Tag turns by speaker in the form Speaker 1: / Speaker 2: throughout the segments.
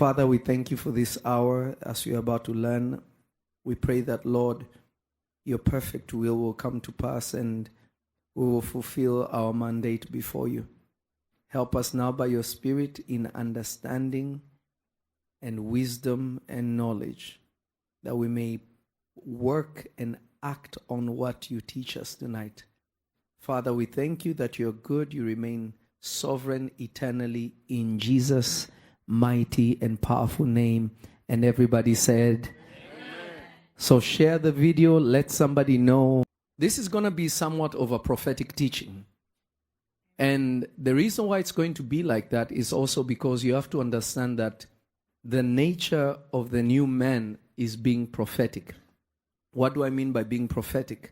Speaker 1: Father, we thank you for this hour as we are about to learn. We pray that, Lord, your perfect will come to pass and we will fulfill our mandate before you. Help us now by your Spirit in understanding and wisdom and knowledge, that we may work and act on what you teach us tonight. Father, we thank you that you're good, you remain sovereign eternally, in Jesus' mighty and powerful name. And everybody said, amen. So share the video, let somebody know. This is going to be somewhat of a prophetic teaching. And the reason why it's going to be like that is also because you have to understand that the nature of the new man is being prophetic. What do I mean by being prophetic?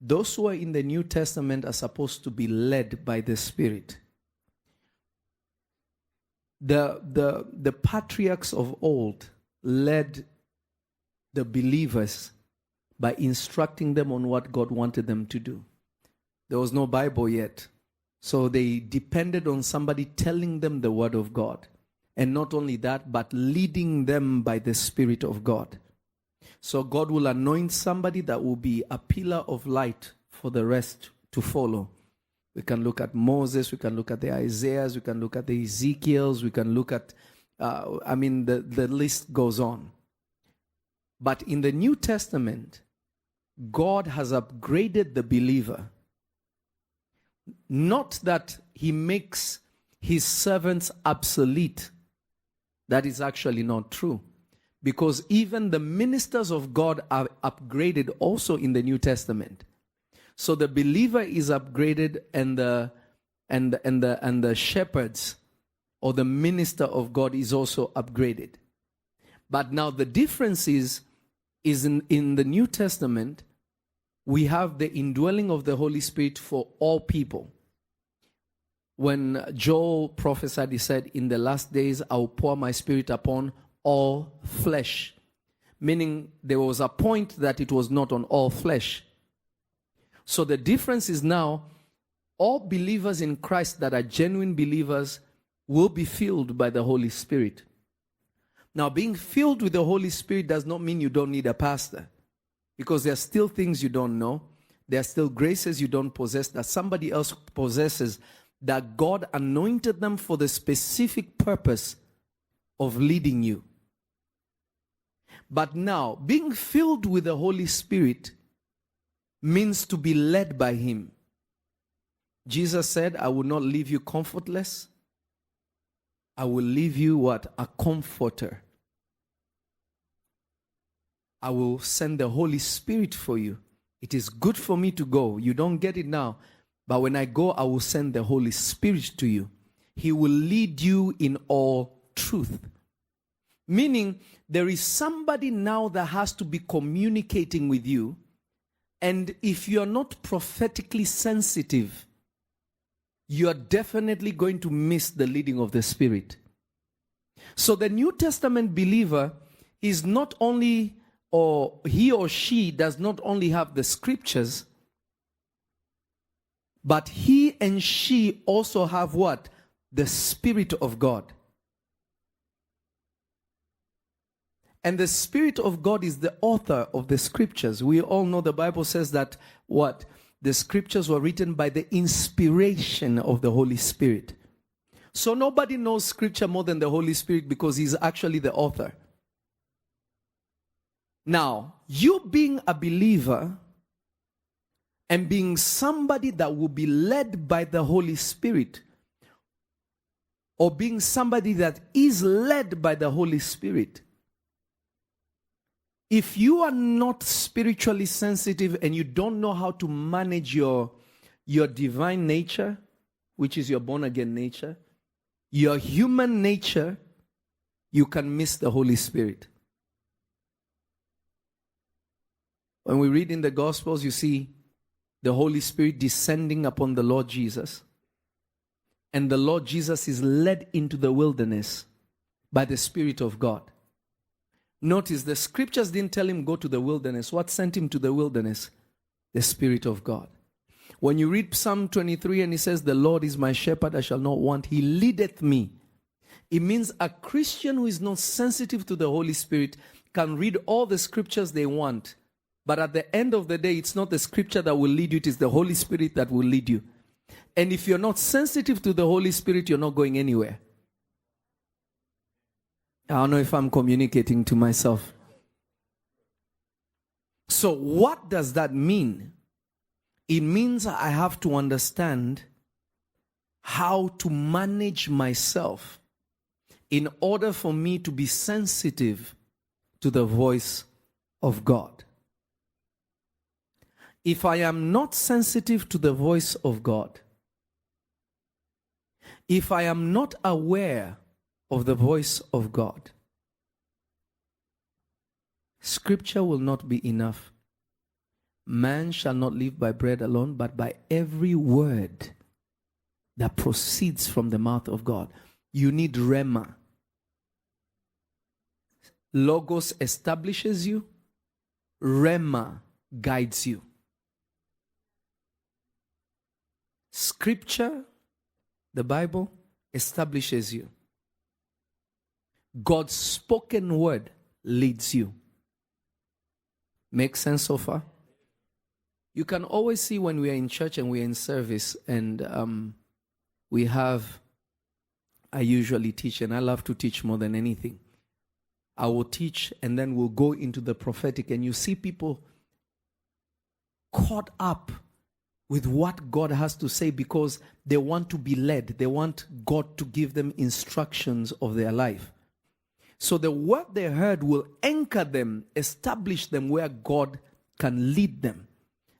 Speaker 1: Those who are in the New Testament are supposed to be led by the Spirit. The patriarchs of old led the believers by instructing them on what God wanted them to do. There was no Bible yet. So they depended on somebody telling them the word of God. And not only that, but leading them by the Spirit of God. So God will anoint somebody that will be a pillar of light for the rest to follow. We can look at Moses, we can look at the Isaiahs, we can look at the Ezekiels, we can look at, the list goes on. But in the New Testament, God has upgraded the believer. Not that he makes his servants obsolete. That is actually not true. Because even the ministers of God are upgraded also in the New Testament. So the believer is upgraded, and the shepherds or the minister of God is also upgraded. But now the difference is in the New Testament, we have the indwelling of the Holy Spirit for all people. When Joel prophesied, he said, in the last days I will pour my Spirit upon all flesh. Meaning there was a point that it was not on all flesh. So the difference is now, all believers in Christ that are genuine believers will be filled by the Holy Spirit. Now, being filled with the Holy Spirit does not mean you don't need a pastor. Because there are still things you don't know. There are still graces you don't possess that somebody else possesses, that God anointed them for the specific purpose of leading you. But now, being filled with the Holy Spirit means to be led by Him. Jesus said, I will not leave you comfortless. I will leave you what? A comforter. I will send the Holy Spirit for you. It is good for me to go. You don't get it now. But when I go, I will send the Holy Spirit to you. He will lead you in all truth. Meaning, there is somebody now that has to be communicating with you. And if you are not prophetically sensitive, you are definitely going to miss the leading of the Spirit. So the New Testament believer is not only, or he or she does not only have the scriptures, but he and she also have what? The Spirit of God. And the Spirit of God is the author of the scriptures. We all know the Bible says that what? The scriptures were written by the inspiration of the Holy Spirit. So nobody knows scripture more than the Holy Spirit because he's actually the author. Now, you being a believer and being somebody that will be led by the Holy Spirit, or being somebody that is led by the Holy Spirit, if you are not spiritually sensitive and you don't know how to manage your divine nature, which is your born-again nature, your human nature, you can miss the Holy Spirit. When we read in the Gospels, you see the Holy Spirit descending upon the Lord Jesus. And the Lord Jesus is led into the wilderness by the Spirit of God. Notice the scriptures didn't tell him go to the wilderness. What sent him to the wilderness? The Spirit of God. When you read Psalm 23 and he says, the Lord is my shepherd, I shall not want. He leadeth me. It means a Christian who is not sensitive to the Holy Spirit can read all the scriptures they want, but at the end of the day, it's not the scripture that will lead you, it is the Holy Spirit that will lead you. And if you're not sensitive to the Holy Spirit, you're not going anywhere. I don't know if I'm communicating to myself. So what does that mean? It means I have to understand how to manage myself in order for me to be sensitive to the voice of God. If I am not sensitive to the voice of God, if I am not aware of the voice of God, Scripture will not be enough. Man shall not live by bread alone, but by every word that proceeds from the mouth of God. You need Rhema. Logos establishes you. Rhema guides you. Scripture, the Bible, establishes you. God's spoken word leads you. Make sense so far? You can always see when we are in church and we are in service and I usually teach, and I love to teach more than anything. I will teach and then we'll go into the prophetic, and you see people caught up with what God has to say because they want to be led. They want God to give them instructions of their life. So the word they heard will anchor them, establish them where God can lead them.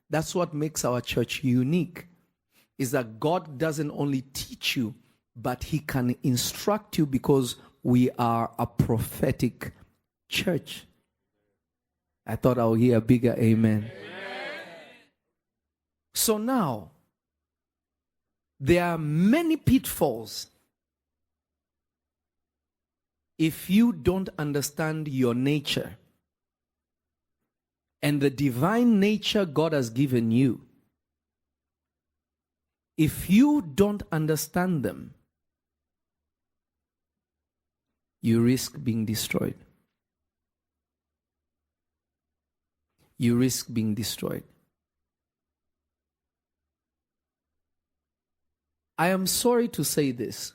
Speaker 1: That's what makes our church unique, is that God doesn't only teach you, but He can instruct you because we are a prophetic church. I thought I would hear a bigger amen. So now, there are many pitfalls if you don't understand your nature and the divine nature God has given you. If you don't understand them, you risk being destroyed. You risk being destroyed. I am sorry to say this.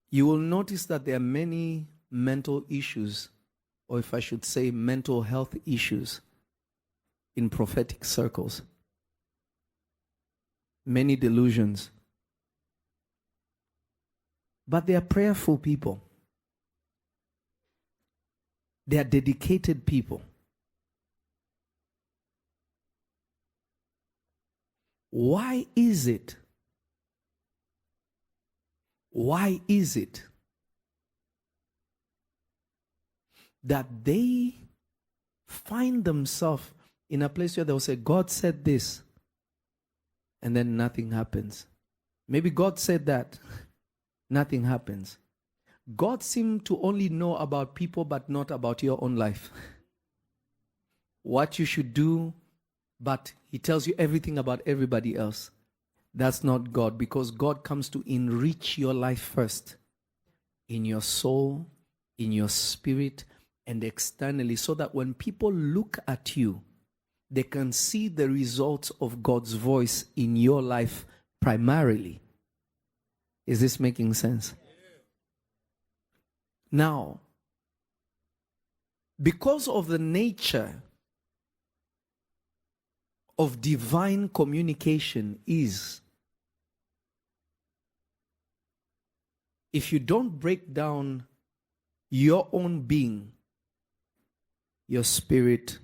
Speaker 1: You will notice that there are many mental issues, or if I should say mental health issues, in prophetic circles. Many delusions. But they are prayerful people. They are dedicated people. Why is it? Why is it that they find themselves in a place where they'll say, God said this, and then nothing happens? Maybe God said that, nothing happens. God seems to only know about people, but not about your own life. What you should do, but He tells you everything about everybody else. That's not God, because God comes to enrich your life first, in your soul, in your spirit, and externally, so that when people look at you, they can see the results of God's voice in your life primarily. Is this making sense? Now, because of the nature of divine communication is, if you don't break down your own being, your spirit,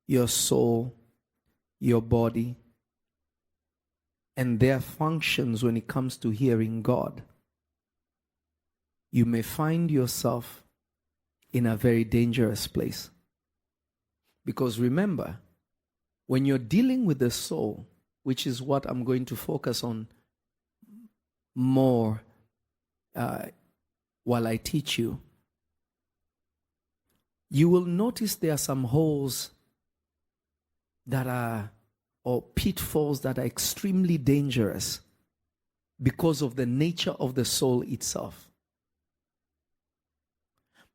Speaker 1: your soul, your body, and their functions when it comes to hearing God, you may find yourself in a very dangerous place. Because remember, when you're dealing with the soul, which is what I'm going to focus on more while I teach you, you will notice there are some holes that are or pitfalls that are extremely dangerous because of the nature of the soul itself.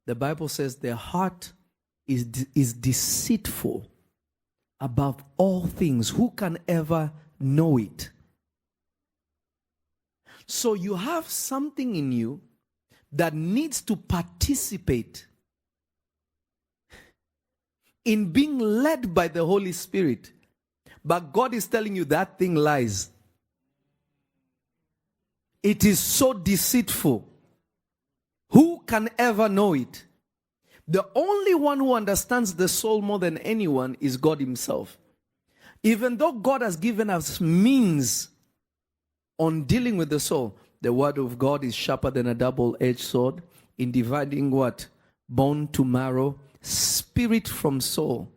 Speaker 1: The Bible says the heart is deceitful above all things. Who can ever know it? So you have something in you that needs to participate in being led by the Holy Spirit. But God is telling you that thing lies. It is so deceitful. Who can ever know it? The only one who understands the soul more than anyone is God himself. Even though God has given us means on dealing with the soul, the word of God is sharper than a double-edged sword in dividing what? Bone to marrow, spirit from soul.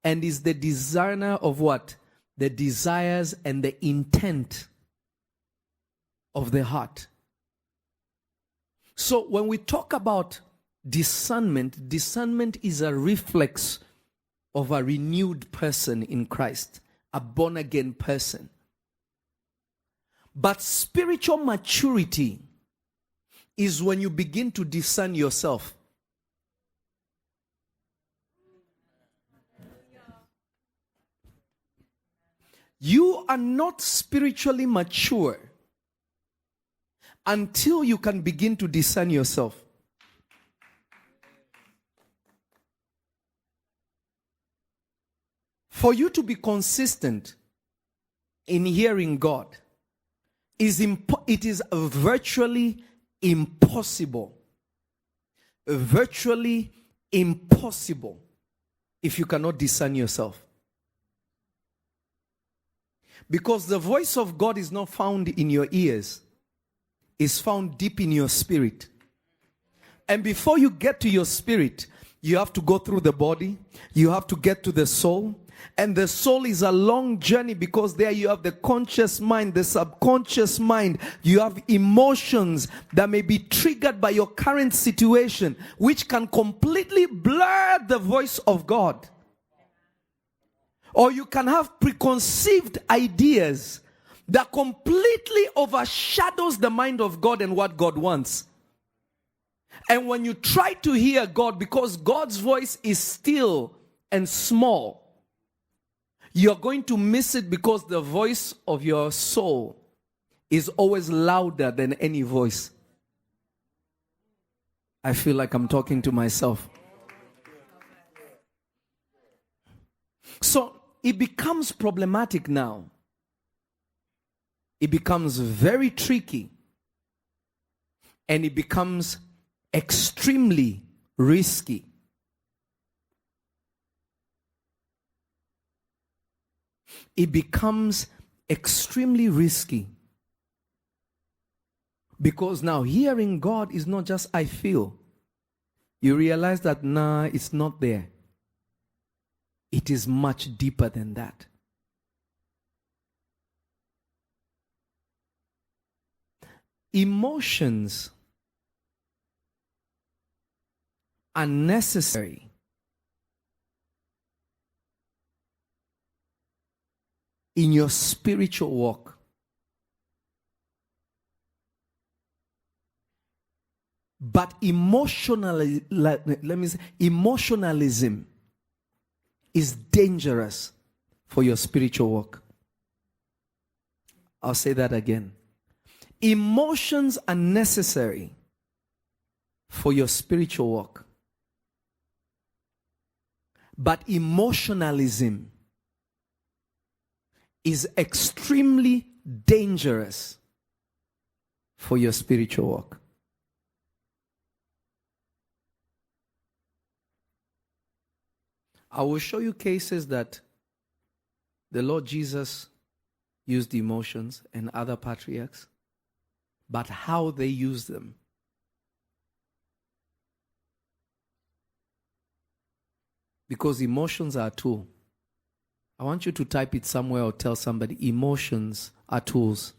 Speaker 1: And is the discerner of what? The desires and the intent of the heart. So when we talk about discernment, discernment is a reflex of a renewed person in Christ, a born-again person. But spiritual maturity is when you begin to discern yourself. You are not spiritually mature until you can begin to discern yourself. For you to be consistent in hearing God, it is virtually impossible. Virtually impossible if you cannot discern yourself. Because the voice of God is not found in your ears. It's found deep in your spirit. And before you get to your spirit, you have to go through the body. You have to get to the soul. And the soul is a long journey, because there you have the conscious mind, the subconscious mind. You have emotions that may be triggered by your current situation, which can completely blur the voice of God. Or you can have preconceived ideas that completely overshadows the mind of God and what God wants. And when you try to hear God, because God's voice is still and small, you're going to miss it, because the voice of your soul is always louder than any voice. I feel like I'm talking to myself. So it becomes problematic now. It becomes very tricky. And it becomes extremely risky. It becomes extremely risky. Because now hearing God is not just I feel. You realize that it's not there. It is much deeper than that. Emotions are necessary in your spiritual walk. But emotionalism is dangerous for your spiritual walk. I'll say that again. Emotions are necessary for your spiritual walk. But emotionalism is extremely dangerous for your spiritual walk. I will show you cases that the Lord Jesus used emotions and other patriarchs, but how they used them. Because emotions are a tool. I want you to type it somewhere or tell somebody, emotions are tools.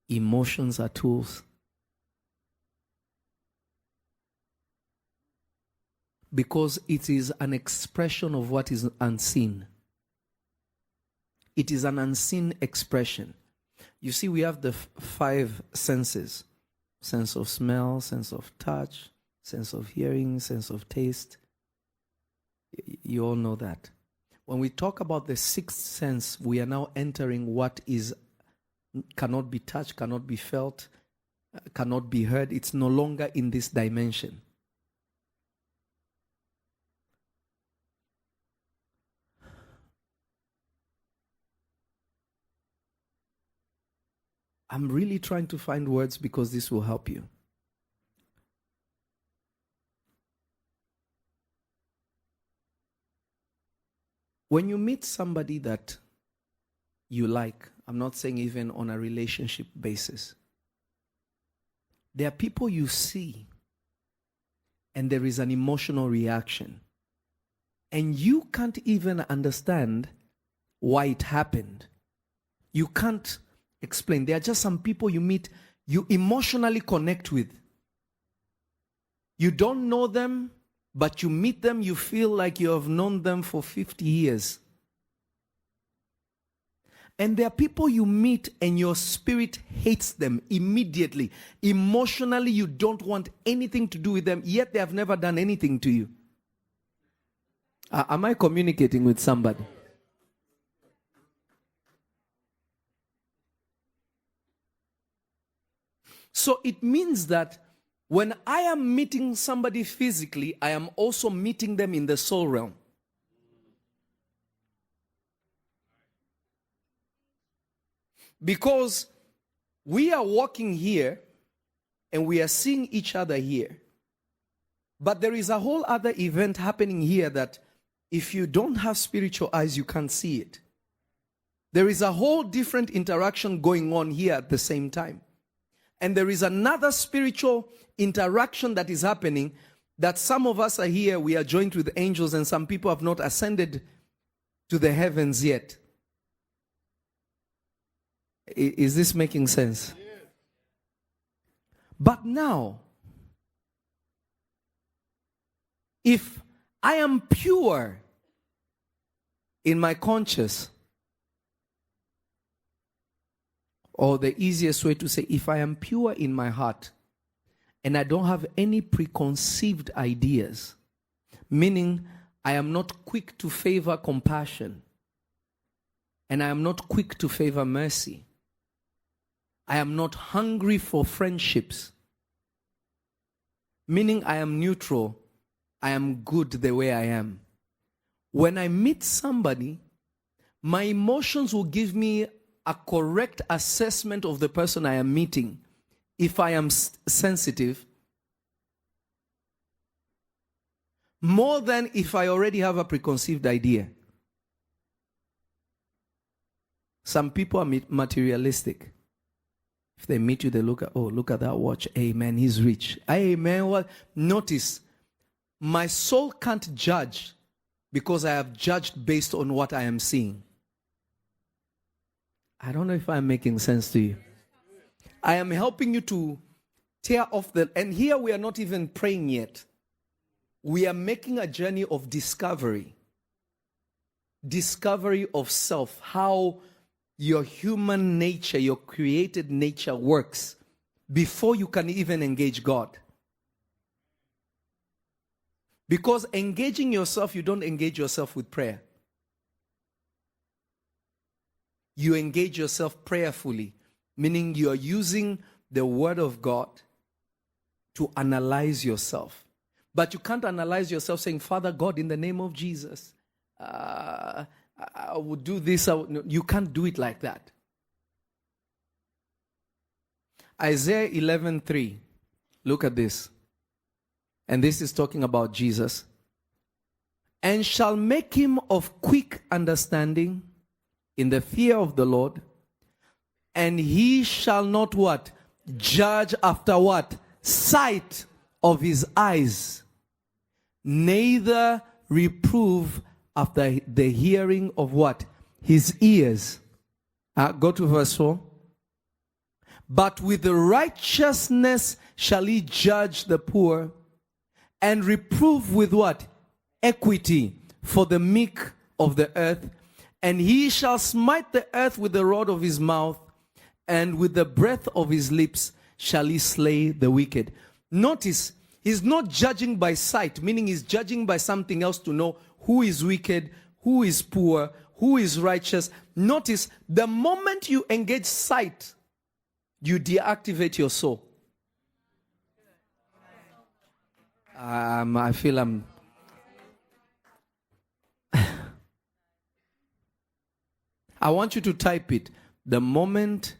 Speaker 1: Emotions are tools. Because it is an expression of what is unseen. It is an unseen expression. You see, we have the five senses. Sense of smell, sense of touch, sense of hearing, sense of taste. You all know that. When we talk about the sixth sense, we are now entering what is cannot be touched, cannot be felt, cannot be heard. It's no longer in this dimension. I'm really trying to find words because this will help you. When you meet somebody that you like, I'm not saying even on a relationship basis, there are people you see and there is an emotional reaction. And you can't even understand why it happened. You can't explain. There are just some people you meet, you emotionally connect with. You don't know them, but you meet them, you feel like you have known them for 50 years. And there are people you meet and your spirit hates them immediately. Emotionally, you don't want anything to do with them, yet they have never done anything to you. Am I communicating with somebody? So it means that when I am meeting somebody physically, I am also meeting them in the soul realm. Because we are walking here and we are seeing each other here. But there is a whole other event happening here that if you don't have spiritual eyes, you can't see it. There is a whole different interaction going on here at the same time. And there is another spiritual interaction that is happening that some of us are here, we are joined with angels, and some people have not ascended to the heavens yet. Is this making sense? But now, if I am pure in my conscience, or the easiest way to say, if I am pure in my heart and I don't have any preconceived ideas, meaning I am not quick to favor compassion and I am not quick to favor mercy. I am not hungry for friendships, meaning I am neutral. I am good the way I am. When I meet somebody, my emotions will give me a correct assessment of the person I am meeting. If I am sensitive, more than if I already have a preconceived idea. Some people are materialistic. If they meet you, they look at, oh, look at that watch. Amen, he's rich. Amen. What? Notice, my soul can't judge because I have judged based on what I am seeing. I don't know if I'm making sense to you. I am helping you to tear off and here we are not even praying yet. We are making a journey of discovery. Discovery of self, how your human nature, your created nature works before you can even engage God. Because engaging yourself, you don't engage yourself with prayer. You engage yourself prayerfully, meaning you are using the Word of God to analyze yourself. But you can't analyze yourself saying, Father God, in the name of Jesus, I would do this. No, you can't do it like that. Isaiah 11:3. Look at this. And this is talking about Jesus. And shall make him of quick understanding in the fear of the Lord, and he shall not what? Judge after what? Sight of his eyes, neither reprove after the hearing of what? His ears. Go to verse 4. But with the righteousness shall he judge the poor, and reprove with what? Equity for the meek of the earth. And he shall smite the earth with the rod of his mouth, and with the breath of his lips shall he slay the wicked. Notice, he's not judging by sight, meaning he's judging by something else to know who is wicked, who is poor, who is righteous. Notice, the moment you engage sight, you deactivate your soul. I feel I'm... I want you to type it. The moment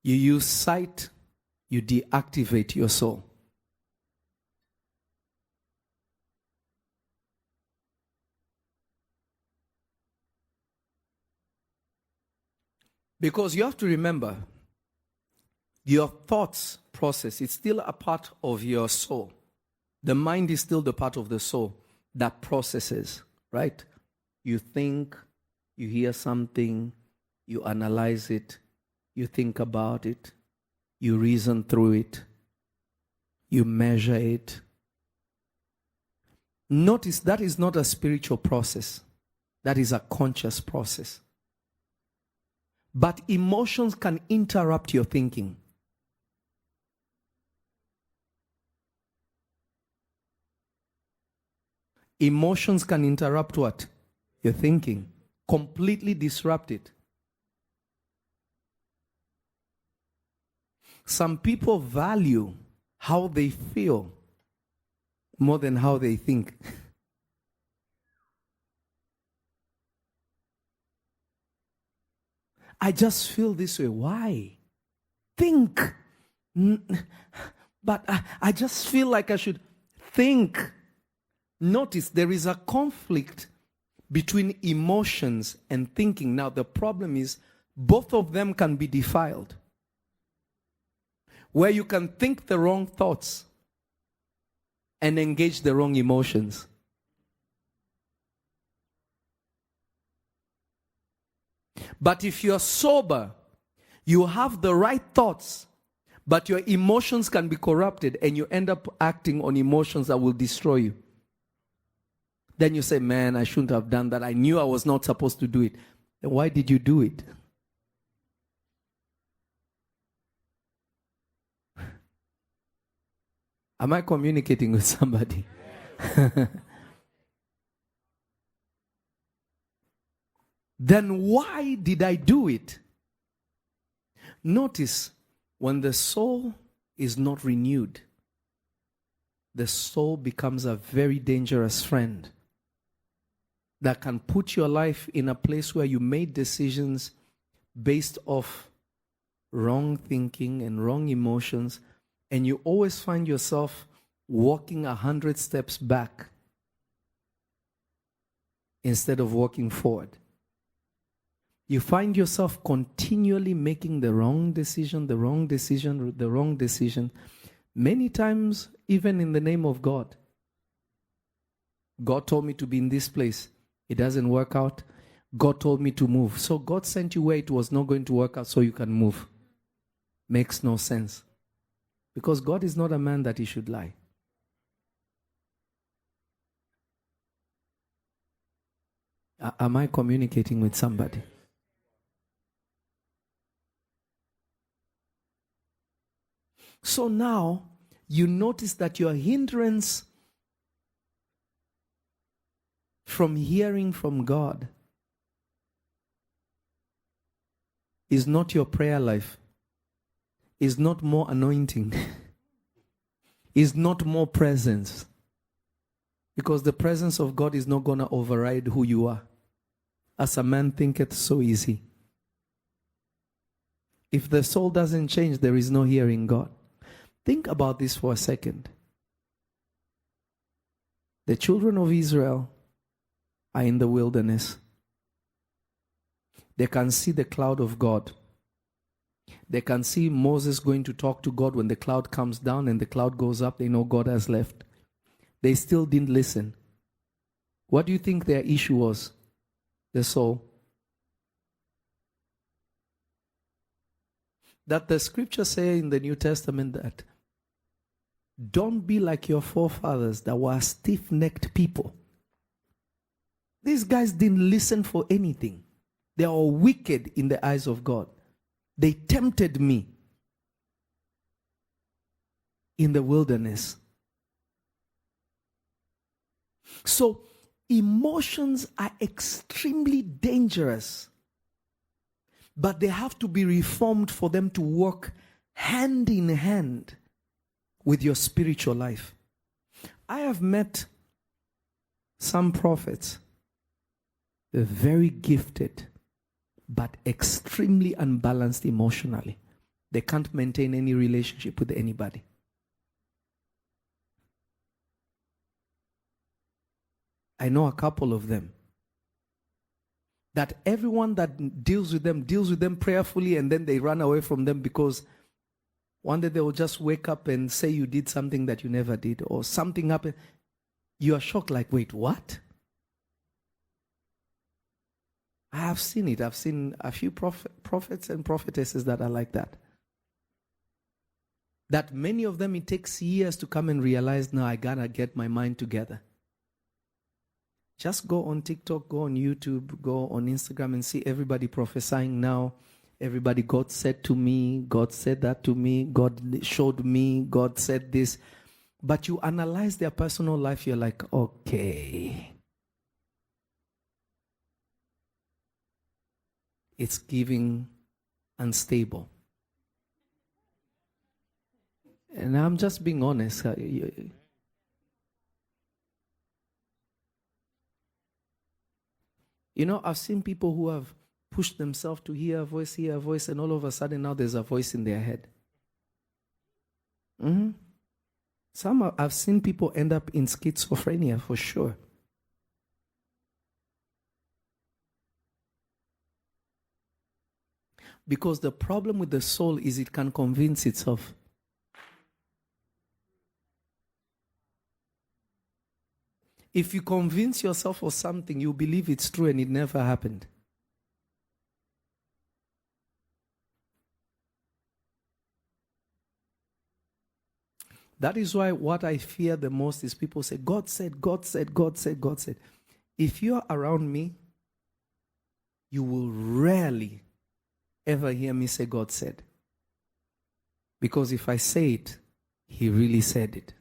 Speaker 1: you use sight, you deactivate your soul. Because you have to remember, your thoughts process, it's still a part of your soul. The mind is still the part of the soul that processes, right? You think, you hear something, you analyze it, you think about it, you reason through it, you measure it. Notice that is not a spiritual process. That is a conscious process. But emotions can interrupt your thinking. Emotions can interrupt what? Your thinking. Completely disrupt it. Some people value how they feel more than how they think. I just feel this way. Why? Think. But I just feel like I should think. Notice there is a conflict between emotions and thinking. Now the problem is both of them can be defiled. Where you can think the wrong thoughts and engage the wrong emotions. But if you're sober, you have the right thoughts, but your emotions can be corrupted and you end up acting on emotions that will destroy you. Then you say, man, I shouldn't have done that. I knew I was not supposed to do it. Then why did you do it? Am I communicating with somebody? Then why did I do it? Notice, when the soul is not renewed, the soul becomes a very dangerous friend that can put your life in a place where you made decisions based off wrong thinking and wrong emotions, and you always find yourself walking 100 steps back instead of walking forward. You find yourself continually making the wrong decision, the wrong decision, the wrong decision. Many times, even in the name of God. God told me to be in this place. It doesn't work out. God told me to move. So God sent you where it was not going to work out so you can move. Makes no sense. Because God is not a man that he should lie. Am I communicating with somebody? So now, you notice that your hindrance from hearing from God is not your prayer life, is not more anointing, is not more presence. Because the presence of God is not going to override who you are. As a man thinketh, so is he. If the soul doesn't change, there is no hearing God. Think about this for a second. The children of Israel are in the wilderness. They can see the cloud of God. They can see Moses going to talk to God. When the cloud comes down and the cloud goes up, they know God has left. They still didn't listen. What do you think their issue was? The soul. That the scriptures say in the New Testament that Don't be like your forefathers that were stiff-necked people. These guys didn't listen for anything. They are wicked in the eyes of God. They tempted me in the wilderness. So, emotions are extremely dangerous, but they have to be reformed for them to work hand in hand with your spiritual life. I have met some prophets. They're very gifted, but extremely unbalanced emotionally. They can't maintain any relationship with anybody. I know a couple of them. That everyone that deals with them prayerfully, and then they run away from them because one day they will just wake up and say you did something that you never did, or something happened. You are shocked, like, wait, what? I have seen it. I've seen a few prophets and prophetesses that are like that. That many of them, it takes years to come and realize, now I gotta get my mind together. Just go on TikTok, go on YouTube, go on Instagram and see everybody prophesying now. Everybody, God said to me, God said that to me, God showed me, God said this. But you analyze their personal life, you're like, okay. It's giving unstable. And I'm just being honest. You know, I've seen people who have pushed themselves to hear a voice, and all of a sudden now there's a voice in their head. I've seen people end up in schizophrenia for sure. Because the problem with the soul is it can convince itself. If you convince yourself of something, you believe it's true and it never happened. That is why what I fear the most is people say, God said, God said, God said, God said. If you're around me, you will rarely ever hear me say God said. Because if I say it, he really said it.